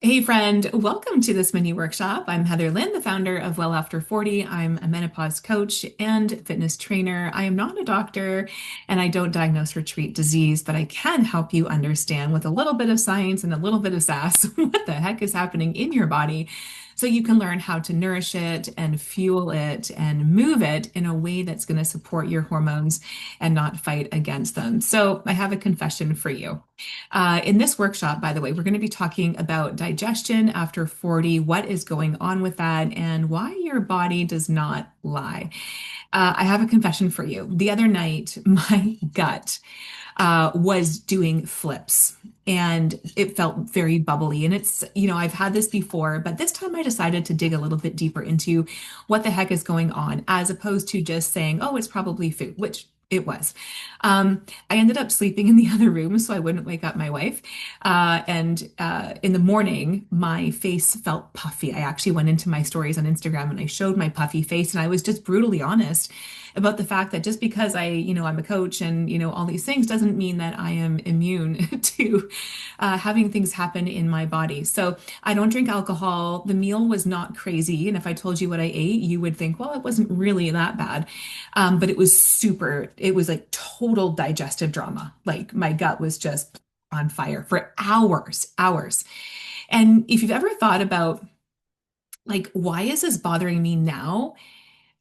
Hey friend, welcome to this mini workshop. I'm Heather Lynn, the founder of Well After 40. I'm a menopause coach and fitness trainer. I am not a doctor and I don't diagnose or treat disease, but I can help you understand with a little bit of science and a little bit of sass what the heck is happening in your body so you can learn how to nourish it and fuel it and move it in a way that's going to support your hormones and not fight against them. So I have a confession for you. In this workshop, by the way, we're going to be talking about digestion after 40, what is going on with that, and why your body does not lie. I have a confession for you. The other night, my gut was doing flips and it felt very bubbly. And I've had this before, but this time I decided to dig a little bit deeper into what the heck is going on, as opposed to just saying, oh, it's probably food, which it was. I ended up sleeping in the other room so I wouldn't wake up my wife. And in the morning, my face felt puffy. I actually went into my stories on Instagram and I showed my puffy face, and I was just brutally honest about the fact that just because I'm a coach and, all these things doesn't mean that I am immune to having things happen in my body. So I don't drink alcohol. The meal was not crazy. And if I told you what I ate, you would think, well, it wasn't really that bad. But it was like total digestive drama. Like my gut was just on fire for hours, hours. And if you've ever thought about, like, why is this bothering me now?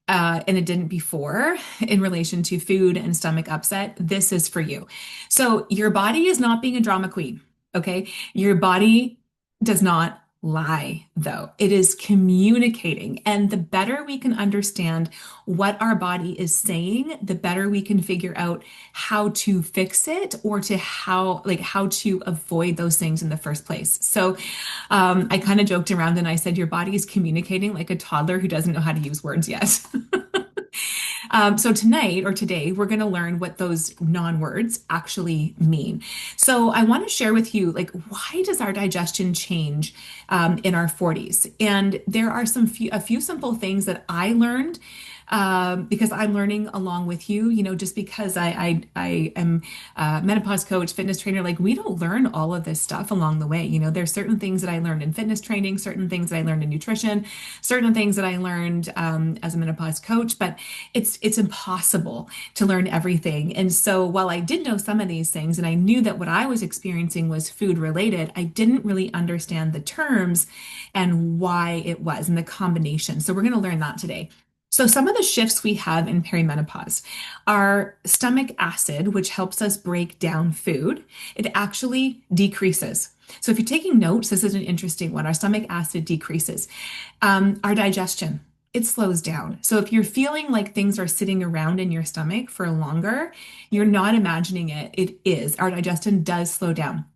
And it didn't before in relation to food and stomach upset, this is for you. So your body is not being a drama queen, okay? Your body does not lie, though. It is communicating. And the better we can understand what our body is saying, the better we can figure out how to fix it or how to avoid those things in the first place. So I kind of joked around and I said, your body is communicating like a toddler who doesn't know how to use words yet. So tonight or today, we're going to learn what those non-words actually mean. So I want to share with you, like, why does our digestion change in our 40s? And there are a few simple things that I learned because I'm learning along with you, just because I am a menopause coach, fitness trainer, like we don't learn all of this stuff along the way. There's certain things that I learned in fitness training, certain things that I learned in nutrition, certain things that I learned as a menopause coach, but it's impossible to learn everything. And so while I did know some of these things and I knew that what I was experiencing was food related, I didn't really understand the terms and why it was and the combination. So we're going to learn that today. So some of the shifts we have in perimenopause are stomach acid, which helps us break down food. It actually decreases. So if you're taking notes, this is an interesting one. Our stomach acid decreases. Our digestion, it slows down. So if you're feeling like things are sitting around in your stomach for longer, you're not imagining it. It is. Our digestion does slow down.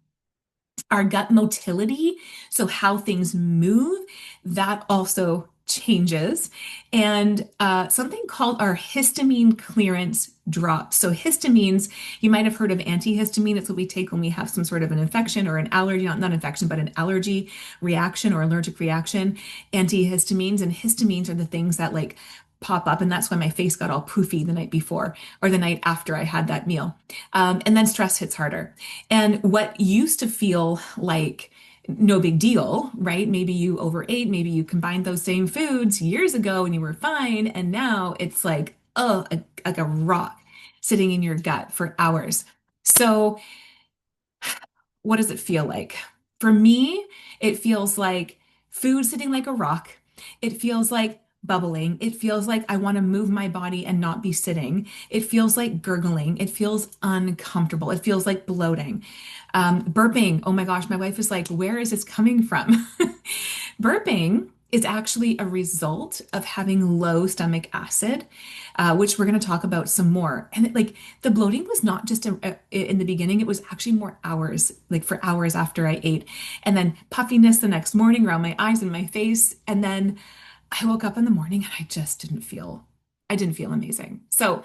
Our gut motility, so how things move, that also changes. And something called our histamine clearance drops. So histamines, you might have heard of antihistamine. It's what we take when we have some sort of an infection or an allergy, not infection, but an allergy reaction or allergic reaction. Antihistamines and histamines are the things that like pop up. And that's why my face got all poofy the night before or the night after I had that meal. And then stress hits harder. And what used to feel like no big deal, right? Maybe you overate, maybe you combined those same foods years ago and you were fine. And now it's like, oh, like a rock sitting in your gut for hours. So what does it feel like? For me, it feels like food sitting like a rock. It feels like bubbling. It feels like I want to move my body and not be sitting. It feels like gurgling. It feels uncomfortable. It feels like bloating. Burping. Oh my gosh, my wife is like, where is this coming from? Burping is actually a result of having low stomach acid, which we're going to talk about some more. And like the bloating was not just in the beginning, it was actually more hours, like for hours after I ate. And then puffiness the next morning around my eyes and my face. And then I woke up in the morning and I didn't feel amazing. So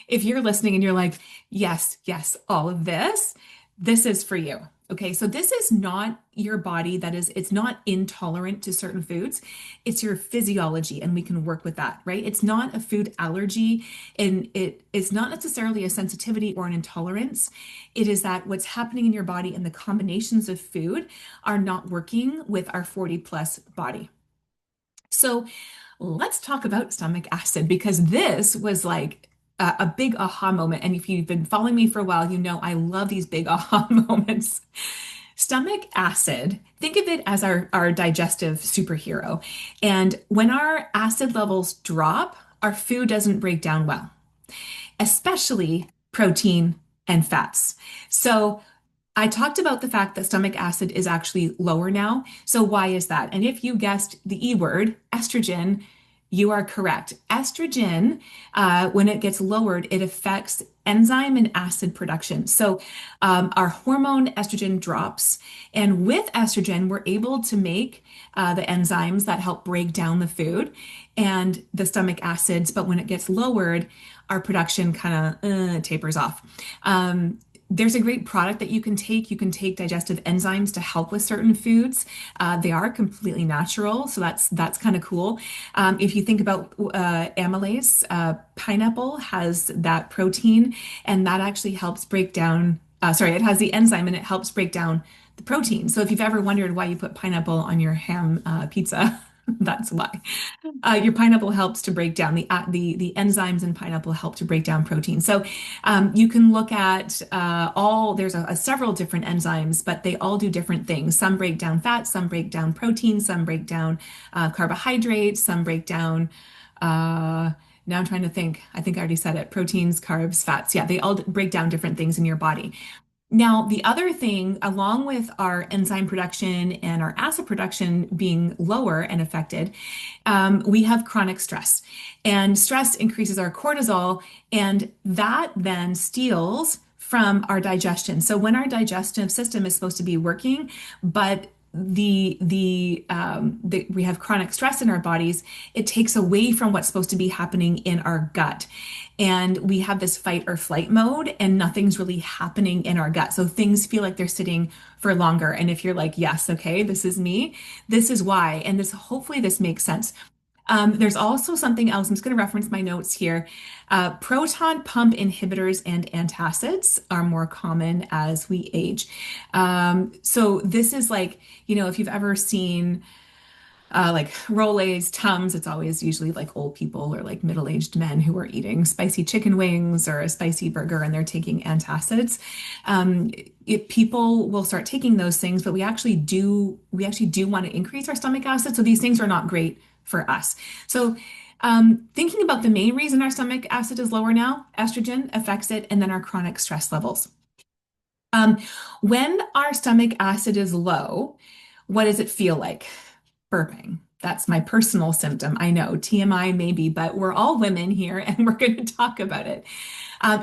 if you're listening and you're like, yes, yes, all of this, this is for you. Okay, so this is not your body it's not intolerant to certain foods. It's your physiology, and we can work with that, right? It's not a food allergy, and it's not necessarily a sensitivity or an intolerance. It is that what's happening in your body and the combinations of food are not working with our 40 plus body. So let's talk about stomach acid because this was like a big aha moment. And if you've been following me for a while, you know I love these big aha moments. Stomach acid, think of it as our digestive superhero. And when our acid levels drop, our food doesn't break down well, especially protein and fats. So I talked about the fact that stomach acid is actually lower now. So why is that? And if you guessed the E word, estrogen, you are correct. Estrogen, when it gets lowered, it affects enzyme and acid production. So our hormone estrogen drops. And with estrogen, we're able to make the enzymes that help break down the food and the stomach acids. But when it gets lowered, our production kind of tapers off. There's a great product that you can take. You can take digestive enzymes to help with certain foods. They are completely natural, so that's kind of cool. If you think about amylase, pineapple has that protein, and that actually helps break down. Sorry, it has the enzyme, and it helps break down the protein. So if you've ever wondered why you put pineapple on your ham pizza, that's why. Your pineapple helps to break down the enzymes in pineapple help to break down protein. So you can look at there's several different enzymes, but they all do different things. Some break down fat, some break down protein, some break down carbohydrates, some break down. Now I'm trying to think. I think I already said it. Proteins, carbs, fats. Yeah, they all break down different things in your body. Now, the other thing, along with our enzyme production and our acid production being lower and affected, we have chronic stress. And stress increases our cortisol, and that then steals from our digestion. So when our digestive system is supposed to be working, but we have chronic stress in our bodies, it takes away from what's supposed to be happening in our gut. And we have this fight or flight mode, and nothing's really happening in our gut. So things feel like they're sitting for longer. And if you're like, yes, okay, this is me, this is why. And hopefully this makes sense. There's also something else. I'm just going to reference my notes here. Proton pump inhibitors and antacids are more common as we age. So this is like, if you've ever seen like Rolaids, Tums, it's always usually like old people or like middle-aged men who are eating spicy chicken wings or a spicy burger and they're taking antacids. If people will start taking those things, but we actually do want to increase our stomach acid. So these things are not great for us. So thinking about the main reason our stomach acid is lower now, estrogen affects it, and then our chronic stress levels. When our stomach acid is low, what does it feel like? Burping. That's my personal symptom. I know TMI maybe, but we're all women here and we're going to talk about it.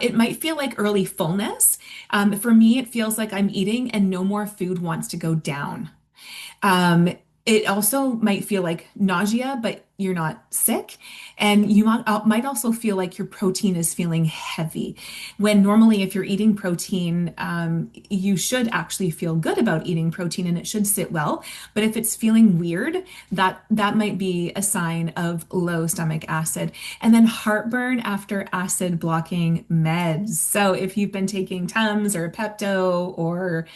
It might feel like early fullness. For me, it feels like I'm eating and no more food wants to go down. It also might feel like nausea, but you're not sick. And you might also feel like your protein is feeling heavy. When normally, if you're eating protein, you should actually feel good about eating protein and it should sit well. But if it's feeling weird, that might be a sign of low stomach acid. And then heartburn after acid blocking meds. So if you've been taking Tums or Pepto or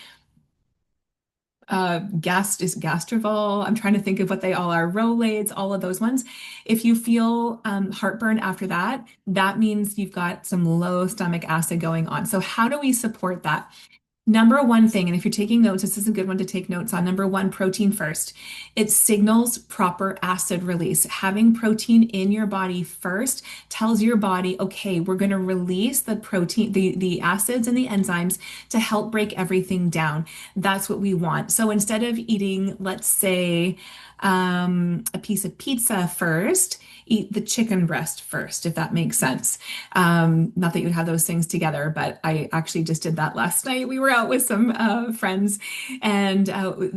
Gastrivol. I'm trying to think of what they all are. Rolaids, all of those ones. If you feel heartburn after that, that means you've got some low stomach acid going on. So how do we support that? Number one thing, and if you're taking notes, this is a good one to take notes on. Number one, protein first. It signals proper acid release. Having protein in your body first tells your body, okay, we're going to release the protein, the acids and the enzymes to help break everything down. That's what we want. So instead of eating, let's say, a piece of pizza first, eat the chicken breast first, if that makes sense. Not that you would have those things together, but I actually just did that last night. We were out with some friends, and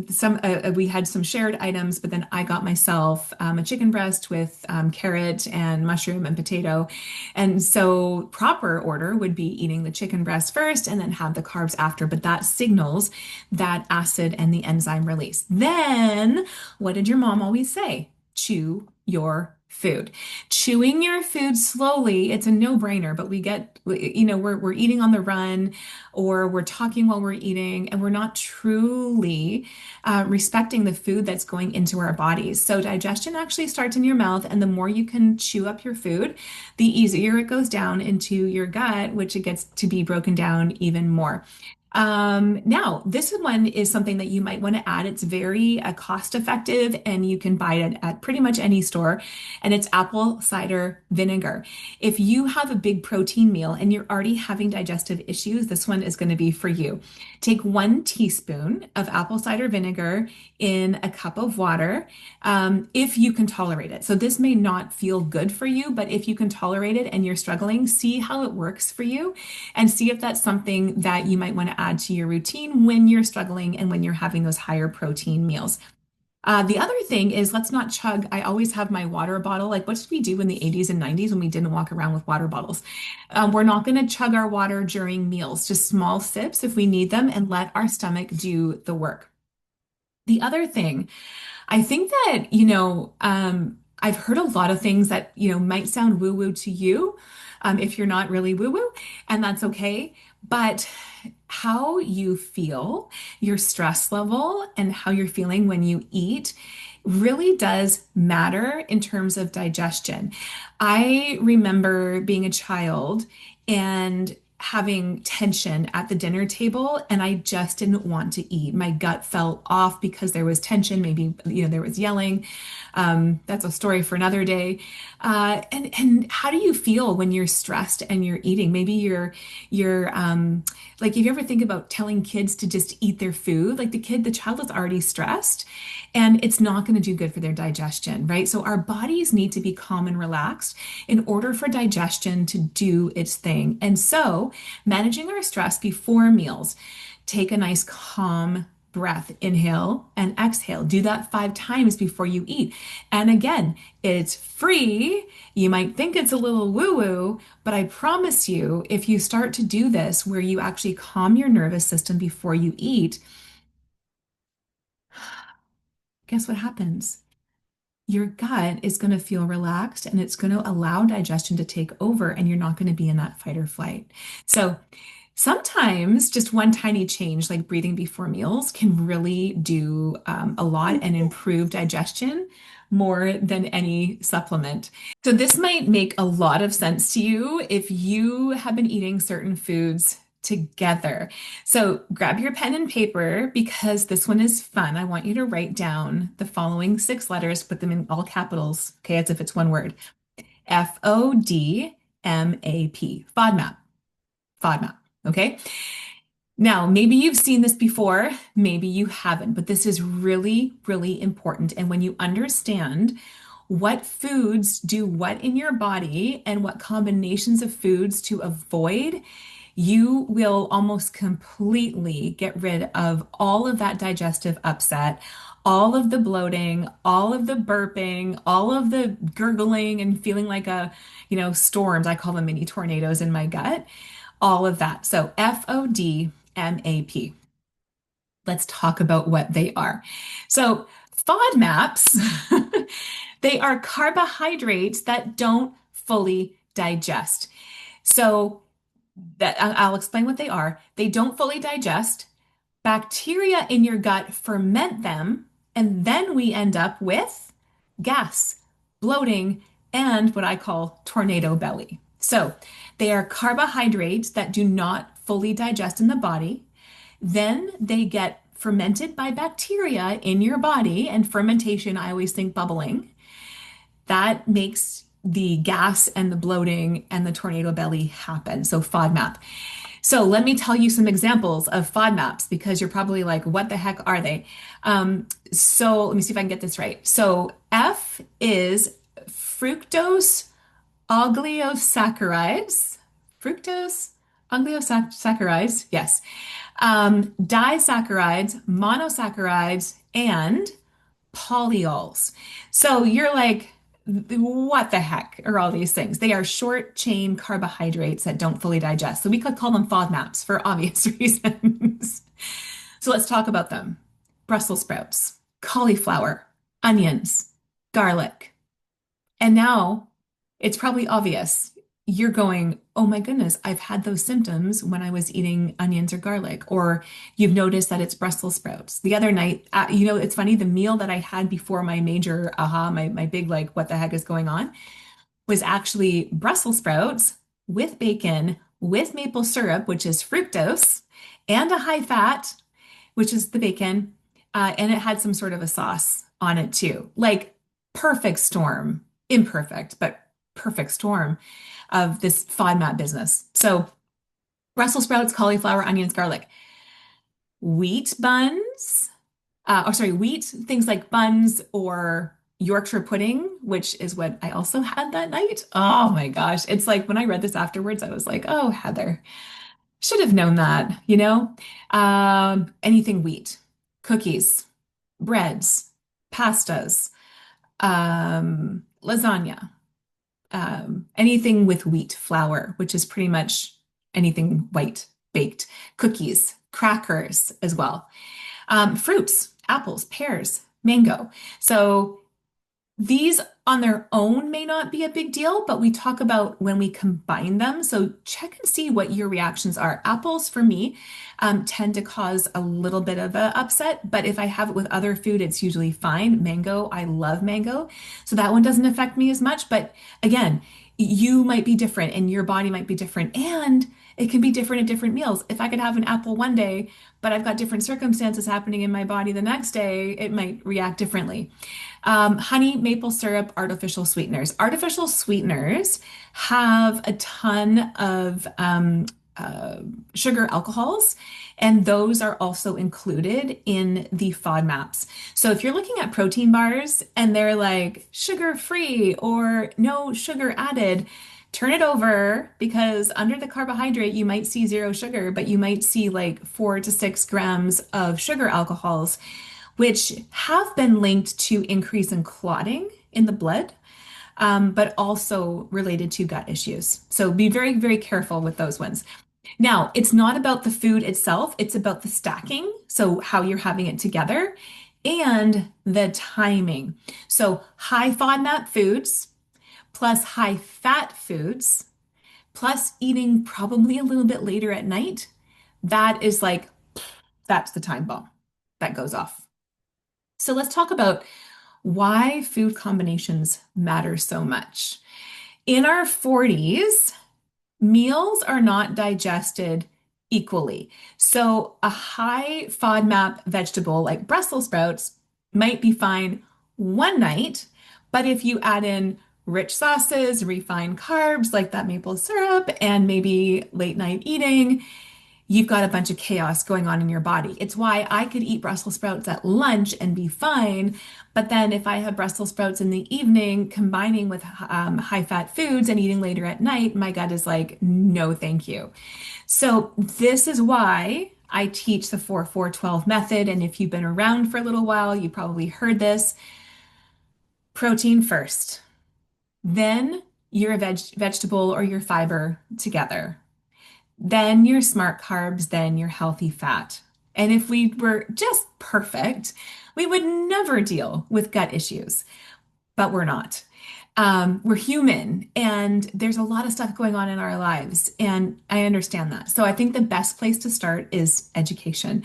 some we had some shared items. But then I got myself a chicken breast with carrot and mushroom and potato. And so proper order would be eating the chicken breast first and then have the carbs after. But that signals that acid and the enzyme release. Then, what did your mom always say? Chew your food. Chewing your food slowly, it's a no-brainer, but we're eating on the run or we're talking while we're eating and we're not truly respecting the food that's going into our bodies. So digestion actually starts in your mouth, and the more you can chew up your food, the easier it goes down into your gut, which it gets to be broken down even more. Now, this one is something that you might want to add. It's very cost effective and you can buy it at pretty much any store, and it's apple cider vinegar. If you have a big protein meal and you're already having digestive issues, this one is going to be for you. Take 1 teaspoon of apple cider vinegar in a cup of water, if you can tolerate it. So this may not feel good for you, but if you can tolerate it and you're struggling, see how it works for you and see if that's something that you might want to add to your routine when you're struggling and when you're having those higher protein meals. The other thing is let's not chug. I always have my water bottle. Like, what did we do in the 80s and 90s when we didn't walk around with water bottles? We're not going to chug our water during meals, just small sips if we need them and let our stomach do the work. The other thing, I think that, I've heard a lot of things that, might sound woo-woo to you, if you're not really woo-woo, and that's okay. But how you feel, your stress level, and how you're feeling when you eat really does matter in terms of digestion. I remember being a child and having tension at the dinner table, and I just didn't want to eat. My gut felt off because there was tension. Maybe, there was yelling. That's a story for another day. And how do you feel when you're stressed and you're eating? Maybe you're like, if you ever think about telling kids to just eat their food, like the child is already stressed and it's not going to do good for their digestion, right? So our bodies need to be calm and relaxed in order for digestion to do its thing. And so managing our stress before meals, take a nice calm breath, inhale and exhale. Do that 5 times before you eat. And again, it's free. You might think it's a little woo-woo, but I promise you, if you start to do this where you actually calm your nervous system before you eat, guess what happens? Your gut is going to feel relaxed and it's going to allow digestion to take over, and you're not going to be in that fight or flight. So sometimes just one tiny change, like breathing before meals, can really do a lot and improve digestion more than any supplement. So this might make a lot of sense to you if you have been eating certain foods together. So grab your pen and paper because this one is fun. I want you to write down the following 6 letters, put them in all capitals, okay, as if it's one word. FODMAP, FODMAP, FODMAP, okay? Now, maybe you've seen this before, maybe you haven't, but this is really, really important. And when you understand what foods do what in your body and what combinations of foods to avoid, you will almost completely get rid of all of that digestive upset, all of the bloating, all of the burping, all of the gurgling and feeling like storms. I call them mini tornadoes in my gut, all of that. So FODMAP. Let's talk about what they are. So FODMAPs, they are carbohydrates that don't fully digest. So that I'll explain what they are. They don't fully digest. Bacteria in your gut ferment them, and then we end up with gas, bloating, and what I call tornado belly. So they are carbohydrates that do not fully digest in the body. Then they get fermented by bacteria in your body, and fermentation, I always think bubbling. That makes the gas and the bloating and the tornado belly happen. So FODMAP. So let me tell you some examples of FODMAPs because you're probably like, what the heck are they? So let me see if I can get this right. So F is fructose oligosaccharides. Fructose Oligosaccharides, yes. Disaccharides, monosaccharides, and polyols. So you're like, what the heck are all these things? They are short chain carbohydrates that don't fully digest. So we could call them FODMAPs for obvious reasons. So let's talk about them. Brussels sprouts, cauliflower, onions, garlic. And now it's probably obvious. You're going, oh my goodness, I've had those symptoms when I was eating onions or garlic, or you've noticed that it's Brussels sprouts. The other night, it's funny, the meal that I had before my major my big, like, what the heck is going on, was actually Brussels sprouts with bacon, with maple syrup, which is fructose, and a high fat, which is the bacon, and it had some sort of a sauce on it too. Like perfect storm, imperfect, but perfect storm of this FODMAP business. So Brussels sprouts, cauliflower, onions, garlic, wheat buns, wheat, things like buns or Yorkshire pudding, which is what I also had that night. Oh my gosh. It's like when I read this afterwards, I was like, oh, Heather, should have known that, you know? Anything wheat, cookies, breads, pastas, lasagna, anything with wheat flour, which is pretty much anything white baked, cookies, crackers as well. Fruits, apples, pears, mango. So these on their own may not be a big deal, but we talk about when we combine them. So check and see what your reactions are. Apples for me tend to cause a little bit of a upset, but if I have it with other food, it's usually fine. Mango, I love mango. So that one doesn't affect me as much. But again, you might be different and your body might be different. And it can be different at different meals. If I could have an apple one day, but I've got different circumstances happening in my body the next day, it might react differently. Honey, maple syrup, artificial sweeteners. Artificial sweeteners have a ton of sugar alcohols, and those are also included in the FODMAPs. So if you're looking at protein bars and they're like sugar free or no sugar added, turn it over because under the carbohydrate, you might see zero sugar, but you might see like 4 to 6 grams of sugar alcohols, which have been linked to increase in clotting in the blood, but also related to gut issues. So be very, very careful with those ones. Now, it's not about the food itself, it's about the stacking. So, how you're having it together and the timing. So, high FODMAP foods plus high fat foods plus eating probably a little bit later at night, that is like, that's the time bomb that goes off. So let's talk about why food combinations matter so much. In our 40s, meals are not digested equally. So a high FODMAP vegetable like Brussels sprouts might be fine one night, but if you add in rich sauces, refined carbs like that maple syrup, and maybe late night eating, you've got a bunch of chaos going on in your body. It's why I could eat Brussels sprouts at lunch and be fine. But then if I have Brussels sprouts in the evening, combining with high fat foods and eating later at night, my gut is like, no, thank you. So this is why I teach the 4-4-12 method. And if you've been around for a little while, you probably heard this. Protein first, then your vegetable or your fiber together, then your smart carbs, then your healthy fat. And if we were just perfect, we would never deal with gut issues, but we're not. We're human and there's a lot of stuff going on in our lives, and I understand that. So I think the best place to start is education.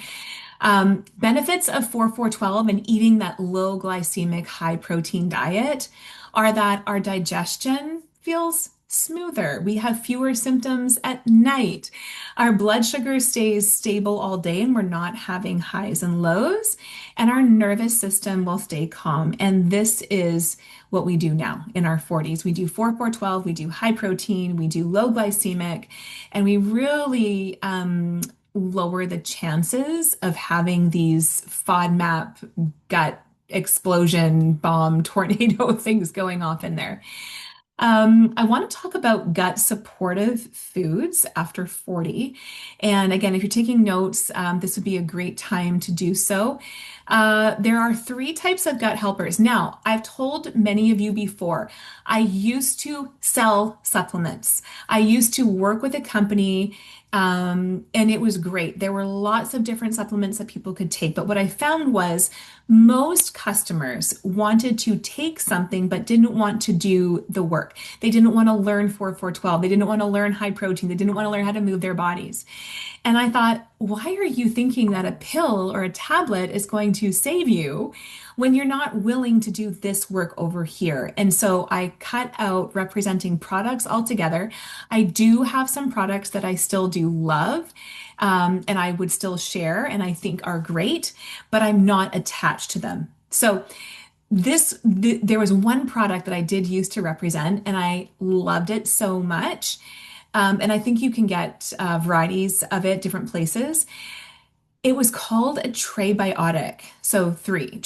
Benefits of 4-4-12 and eating that low glycemic, high protein diet are that our digestion feels smoother. We have fewer symptoms at night. Our blood sugar stays stable all day and we're not having highs and lows. And our nervous system will stay calm. And this is what we do now in our 40s. We do 4-4-12, we do high protein, we do low glycemic, and we really lower the chances of having these FODMAP gut explosion, bomb, tornado things going off in there. I want to talk about gut supportive foods after 40. And again, if you're taking notes, this would be a great time to do so. There are three types of gut helpers. Now, I've told many of you before, I used to sell supplements. I used to work with a company, and it was great. There were lots of different supplements that people could take. But what I found was most customers wanted to take something but didn't want to do the work. They didn't want to learn 4-4-12. They didn't want to learn high protein. They didn't want to learn how to move their bodies. And I thought, why are you thinking that a pill or a tablet is going to save you when you're not willing to do this work over here? And so I cut out representing products altogether. I do have some products that I still do love, and I would still share and I think are great, but I'm not attached to them. So there was one product that I did use to represent, and I loved it so much. And I think you can get varieties of it different places. It was called a trebiotic. So three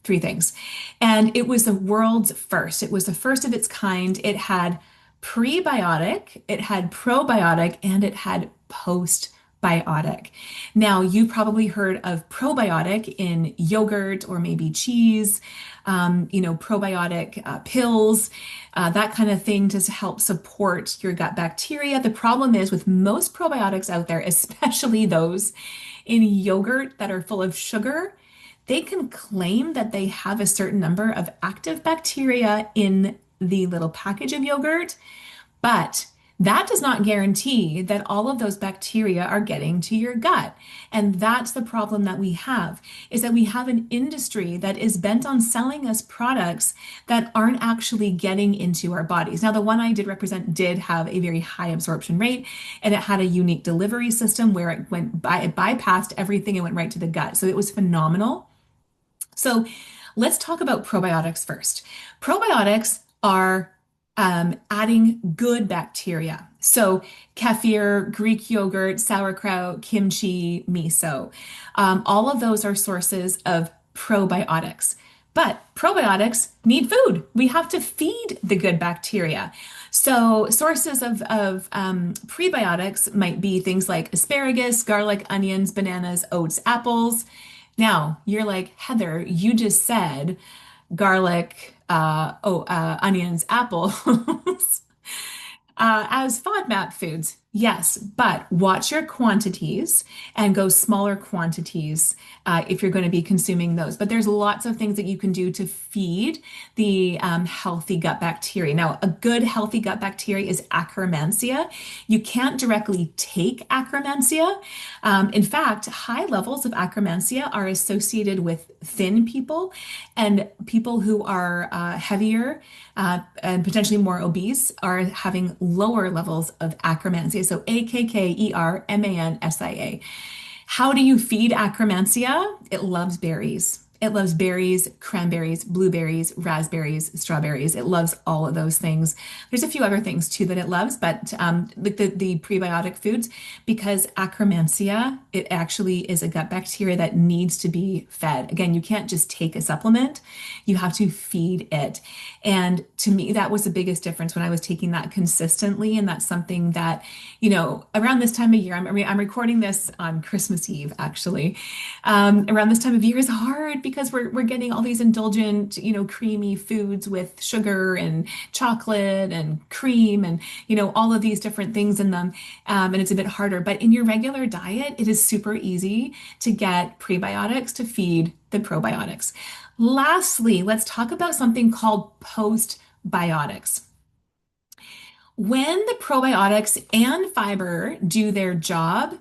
things. And it was the world's first. It was the first of its kind. It had prebiotic, it had probiotic, and it had postbiotic. Now, you probably heard of probiotic in yogurt or maybe cheese, probiotic pills, that kind of thing to help support your gut bacteria. The problem is with most probiotics out there, especially those in yogurt that are full of sugar, they can claim that they have a certain number of active bacteria in the little package of yogurt, but that does not guarantee that all of those bacteria are getting to your gut. And that's the problem that we have, is that we have an industry that is bent on selling us products that aren't actually getting into our bodies. Now, the one I did represent did have a very high absorption rate, and it had a unique delivery system where it bypassed everything and went right to the gut. So it was phenomenal. So let's talk about probiotics first. Probiotics are adding good bacteria. So kefir, Greek yogurt, sauerkraut, kimchi, miso. All of those are sources of probiotics. But probiotics need food. We have to feed the good bacteria. So sources of prebiotics might be things like asparagus, garlic, onions, bananas, oats, apples. Now, you're like, Heather, you just said garlic, onions, apples as FODMAP foods. Yes, but watch your quantities and go smaller quantities if you're going to be consuming those. But there's lots of things that you can do to feed the healthy gut bacteria. Now, a good healthy gut bacteria is Akkermansia. You can't directly take Akkermansia. In fact, high levels of Akkermansia are associated with thin people, and people who are heavier and potentially more obese are having lower levels of Akkermansia. So Akkermansia. How do you feed Akkermansia? It loves berries. It loves berries, cranberries, blueberries, raspberries, strawberries. It loves all of those things. There's a few other things too that it loves, but the prebiotic foods, because Akkermansia, it actually is a gut bacteria that needs to be fed. Again, you can't just take a supplement. You have to feed it. And to me, that was the biggest difference when I was taking that consistently. And that's something that, around this time of year, I'm recording this on Christmas Eve, actually. Around this time of year is hard because we're getting all these indulgent, creamy foods with sugar and chocolate and cream and, all of these different things in them. And it's a bit harder. But in your regular diet, it is super easy to get prebiotics to feed the probiotics. Lastly, let's talk about something called postbiotics. When the probiotics and fiber do their job,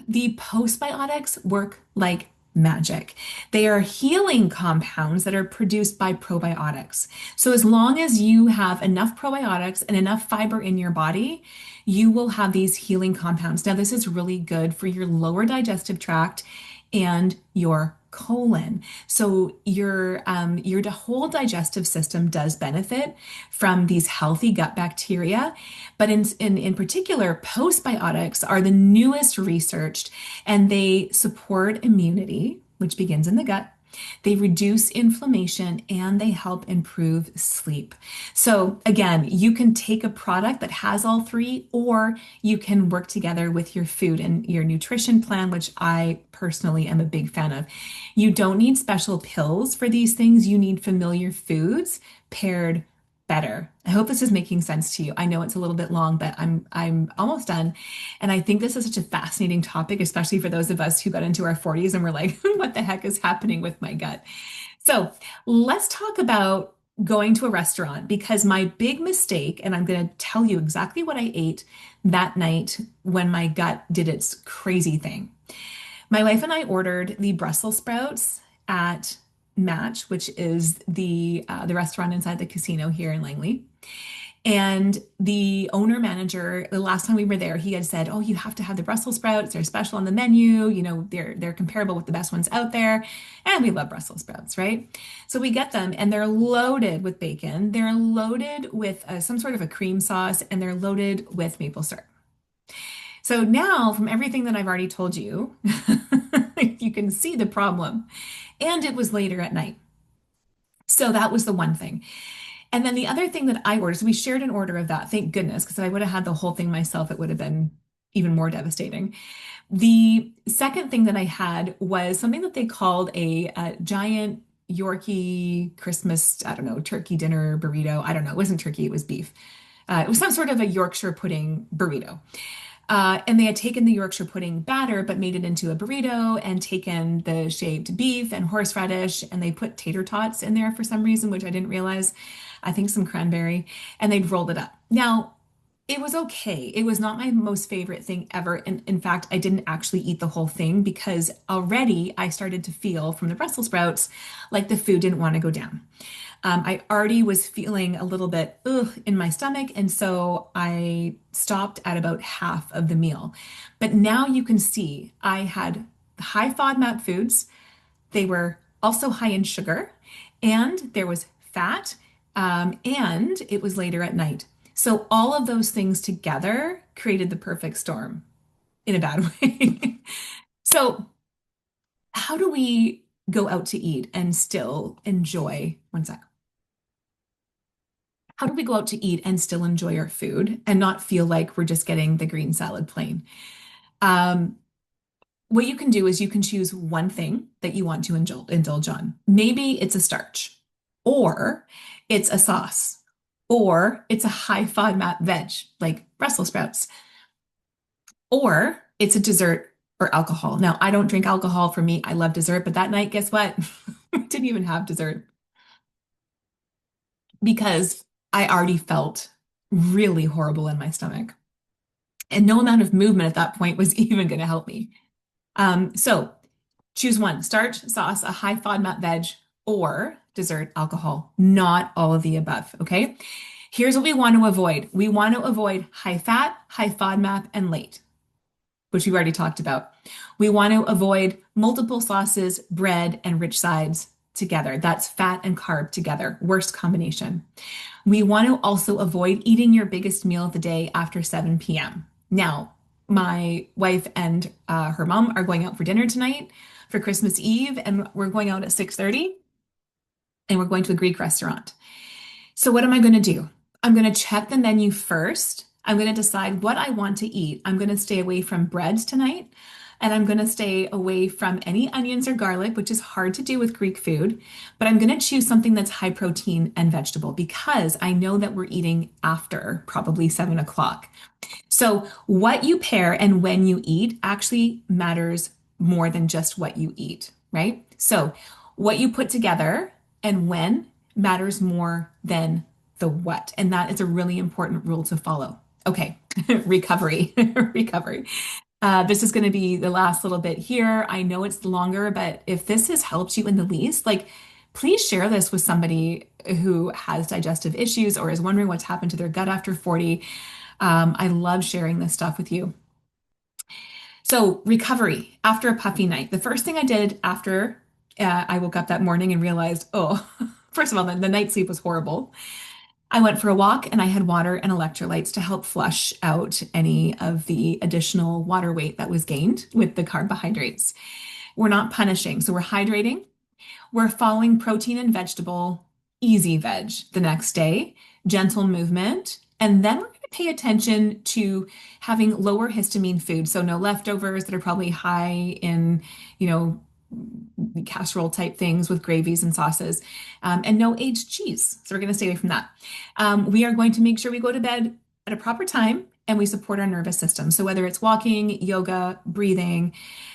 the postbiotics work like magic. They are healing compounds that are produced by probiotics. So as long as you have enough probiotics and enough fiber in your body, you will have these healing compounds. Now, this is really good for your lower digestive tract and your colon. So your whole digestive system does benefit from these healthy gut bacteria, but in particular, postbiotics are the newest researched, and they support immunity, which begins in the gut. They reduce inflammation and they help improve sleep. So, again, you can take a product that has all three, or you can work together with your food and your nutrition plan, which I personally am a big fan of. You don't need special pills for these things, you need familiar foods paired better. I hope this is making sense to you. I know it's a little bit long, but I'm almost done. And I think this is such a fascinating topic, especially for those of us who got into our 40s and we're like, what the heck is happening with my gut? So let's talk about going to a restaurant, because my big mistake, and I'm going to tell you exactly what I ate that night when my gut did its crazy thing. My wife and I ordered the Brussels sprouts at Match, which is the restaurant inside the casino here in Langley. And the owner manager, the last time we were there, he had said, "Oh, you have to have the Brussels sprouts. They're special on the menu. You know, they're comparable with the best ones out there." And we love Brussels sprouts, right? So we get them, and they're loaded with bacon. They're loaded with some sort of a cream sauce, and they're loaded with maple syrup. So now, from everything that I've already told you, you can see the problem. And it was later at night. So that was the one thing. And then the other thing that I ordered, so we shared an order of that, thank goodness, because if I would have had the whole thing myself, it would have been even more devastating. The second thing that I had was something that they called a giant Yorkie Christmas, I don't know, turkey dinner burrito. I don't know. It wasn't turkey, it was beef. It was some sort of a Yorkshire pudding burrito. And they had taken the Yorkshire pudding batter, but made it into a burrito and taken the shaved beef and horseradish, and they put tater tots in there for some reason, which I didn't realize. I think some cranberry, and they'd rolled it up. Now, it was okay. It was not my most favorite thing ever. And in fact, I didn't actually eat the whole thing because already I started to feel from the Brussels sprouts like the food didn't want to go down. I already was feeling a little bit ugh in my stomach, and so I stopped at about half of the meal. But now you can see I had high FODMAP foods. They were also high in sugar, and there was fat, and it was later at night. So all of those things together created the perfect storm in a bad way. So how do we go out to eat and still enjoy, one sec. How do we go out to eat and still enjoy our food and not feel like we're just getting the green salad plain? Um, what you can do is you can choose one thing that you want to indulge on. Maybe it's a starch, or it's a sauce, or it's a high FODMAP veg like Brussels sprouts, or it's a dessert or alcohol. Now, I don't drink alcohol. For me, I love dessert, but that night, guess what? I didn't even have dessert because I already felt really horrible in my stomach. And no amount of movement at that point was even going to help me. So choose one: starch, sauce, a high FODMAP veg, or dessert, alcohol, not all of the above. Okay. Here's what we want to avoid. We want to avoid high fat, high FODMAP, and late, which we've already talked about. We want to avoid multiple sauces, bread, and rich sides together. That's fat and carb together. Worst combination. We want to also avoid eating your biggest meal of the day after 7 p.m. Now, my wife and her mom are going out for dinner tonight for Christmas Eve, and we're going out at 6:30, and we're going to a Greek restaurant. So what am I going to do? I'm going to check the menu first. I'm going to decide what I want to eat. I'm going to stay away from breads tonight, and I'm going to stay away from any onions or garlic, which is hard to do with Greek food. But I'm going to choose something that's high protein and vegetable because I know that we're eating after probably 7 o'clock. So what you pair and when you eat actually matters more than just what you eat, right? So what you put together and when matters more than the what. And that is a really important rule to follow. Okay, recovery, recovery. This is going to be the last little bit here. I know it's longer, but if this has helped you in the least, like, please share this with somebody who has digestive issues or is wondering what's happened to their gut after 40. I love sharing this stuff with you. So, recovery after a puffy night. The first thing I did after I woke up that morning and realized, oh, first of all, the night sleep was horrible. I went for a walk and I had water and electrolytes to help flush out any of the additional water weight that was gained with the carbohydrates. We're not punishing, so we're hydrating. We're following protein and vegetable, easy veg the next day, gentle movement. And then we're going to pay attention to having lower histamine food. So no leftovers that are probably high in, you know, casserole type things with gravies and sauces, and no aged cheese. So we're going to stay away from that. We are going to make sure we go to bed at a proper time and we support our nervous system. So whether it's walking, yoga, breathing,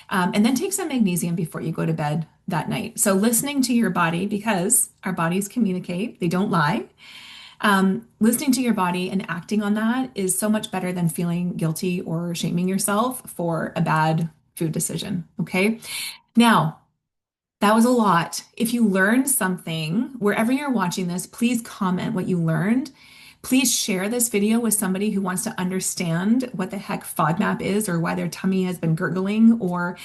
and then take some magnesium before you go to bed that night. So listening to your body, because our bodies communicate, they don't lie. Listening to your body and acting on that is so much better than feeling guilty or shaming yourself for a bad food decision. Okay. Now, that was a lot. If you learned something, wherever you're watching this, please comment what you learned. Please share this video with somebody who wants to understand what the heck FODMAP is, or why their tummy has been gurgling, or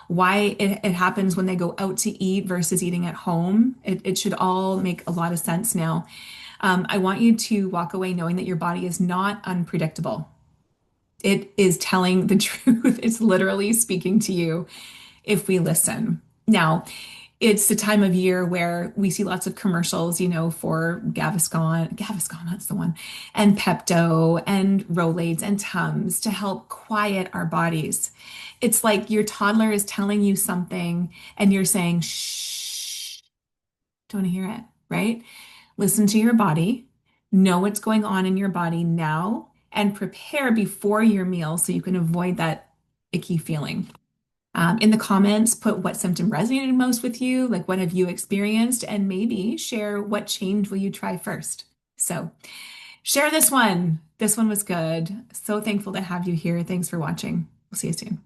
why it happens when they go out to eat versus eating at home. It should all make a lot of sense now. I want you to walk away knowing that your body is not unpredictable. It is telling the truth. It's literally speaking to you if we listen. Now, it's the time of year where we see lots of commercials, for Gaviscon, that's the one, and Pepto and Rolaids and Tums to help quiet our bodies. It's like your toddler is telling you something and you're saying, shh, don't want to hear it, right? Listen to your body, know what's going on in your body now, and prepare before your meal so you can avoid that icky feeling. In the comments, put what symptom resonated most with you, like what have you experienced, and maybe share what change will you try first. So share this one. This one was good. So thankful to have you here. Thanks for watching. We'll see you soon.